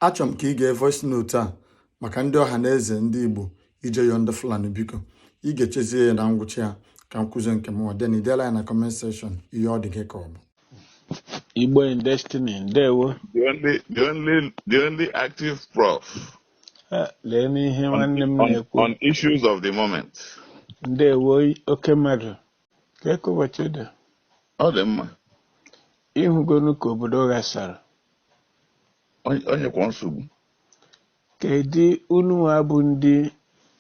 Achọrọ m ka ị gee voice note a maka ndị Ohaneze ndị Igbo ije yọọ ndị Fulani biko. Ị ga-echezie ya na ngwụcha ya ka m kwuzie nke m then ideela ya na comment section ihe ọ dị gị ka ọ bụ. Igbo in Destiny, ndewo. The only active prof Lee n'ihe nwanne m na-ekwu on issues of the moment. Ndewo oke mmadụ. Ka ụbọchị dị. Ọ dị mma. Ịhụgonu ka obodo ghasara. Onye kwa nsogbu. Kedu unu abụ ndị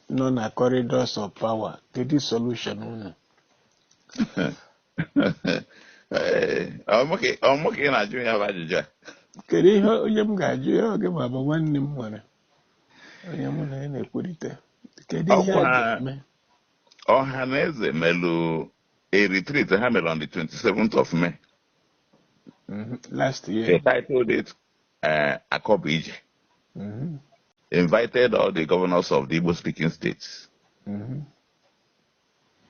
nọ na corridors of power? Kedu solution unu? Ọmụka ị na-ajụ ya bụ ajụjụ a. Kedu ihe onye m ga-ajụ ya oge ma bụ nwanne m nwere? Onye mụ na ya na-ekwurịta. Kedu ihe a ga-eme? Ohaneze melụ a retreat ha mere on the 27th of May. Last year. They titled it Akobu Ije. Invited all the governors of the Igbo-speaking states.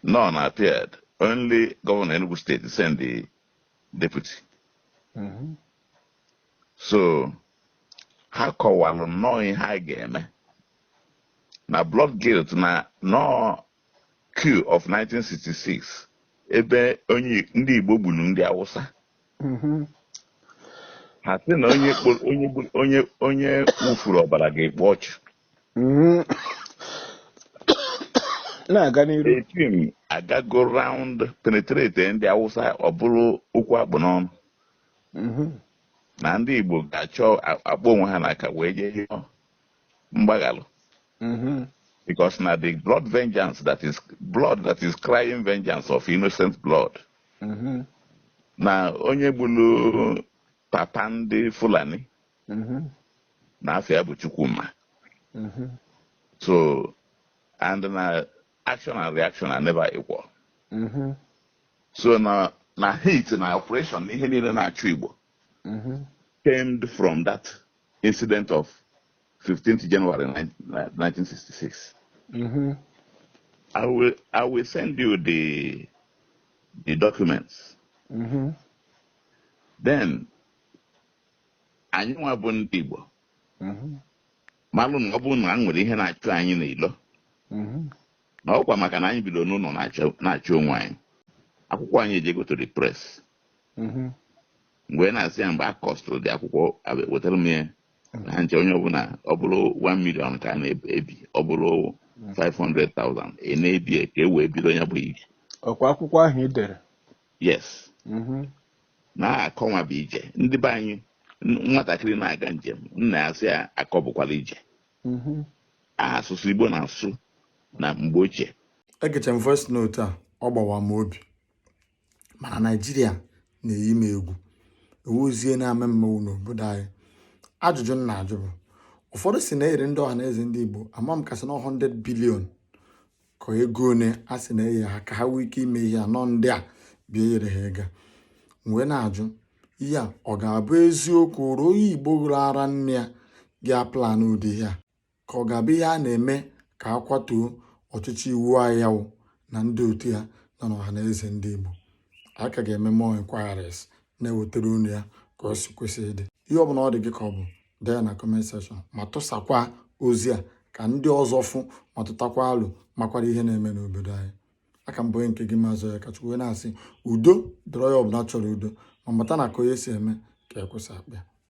None appeared. Only Governor Enugu State sent the deputy. So, ha kọwalụ nnọọ ihe a ga-eme. Na blood guilt na no coup of 1966 ebe ndị Igbo gburu ndị Hausa. Ha sị na onye wufuru ọbara ga-ekpu ọchụ. Na-aga n'iru. A team agago round penetrate ndị Hausa ọ bụrụ okwu akpụ n'ọnụ. Na ndị Igbo ga-achọ akpọ onwe ha n'aka wee jee mgbaghalụ. Because now the blood that is crying vengeance of innocent blood. Na onye gburu papa ndị Fulani na afọ bụ Chukwuma. So, and na action and reaction are never equal. So na hate na operation ihe niile na-achụ Igbo came from that incident of 15th January 1966. I will send you the documents. Then, anyị nwa bụ ndị Igbo. Malụ na ọ bụ na nwere ihe na-achụ anyị n'ilo. Na ọkwa maka na anyị bido n'ụlọ na-achụ onwe anyị. Akwụkwọ anyị ejegotere press. Mgbe na-asị ya mgbe a kọstụrụ dị akwụkwọ wetara m ya ha nche onye ọbụla ọ bụrụ 1 million ka a na-ebi ọ bụrụ 500,000 ị na-ebi ka e wee bido onye bụ ije. Ọkwa akwụkwọ ahụ ị dere? Yes. Na-akọnwa bụ ije. Ndị be anyị nwatakịrị na-aga njem nna ya sị ya akọbụkwala ije. Asụsụ Igbo na-asụ na mgbe ochie. Egecha m voice note a ọ gbawa m obi mana Naijiria na-eyi m egwu ewuzie na-ame mmanwụ n'obodo anyị. Ajụjụ m na-ajụ bụ ụfọdụ si na ere ndị Ohaneze ndị Igbo ama m kasị na 100 billion ka ego one a sị na enye ha ka ha nwee ike ime ihe anọ ndị a bịa nyere ha ego. Mgbe na-ajụ ihe a ọ ga-abụ eziokwu ruo onye Igbo hụrụ ara nne ya ga-aplan ụdị ihe a ka ọ ga-abụ ihe a na-eme ka a kwatuo ọchịchị iwu anyị na ndị otu ya nọ n'Ohaneze ndị Igbo. A ka ga-eme more inquiries na-ewetara unu ya ka ọ si kwesị ịdị. Ihe ọ bụla ọ dị gị ka ọ bụ dee ya na comment section ma tụsakwa ozi a ka ndị ọzọ fụ ma tụtakwa alụ makwara ihe na-eme n'obodo anyị. Aka m bụ onye nke gị Maazị ka Chukwu na-asị udo dịrị onye ọbụla chọrọ udo ma mata na ka onye si eme ka ekwesị akpa ya.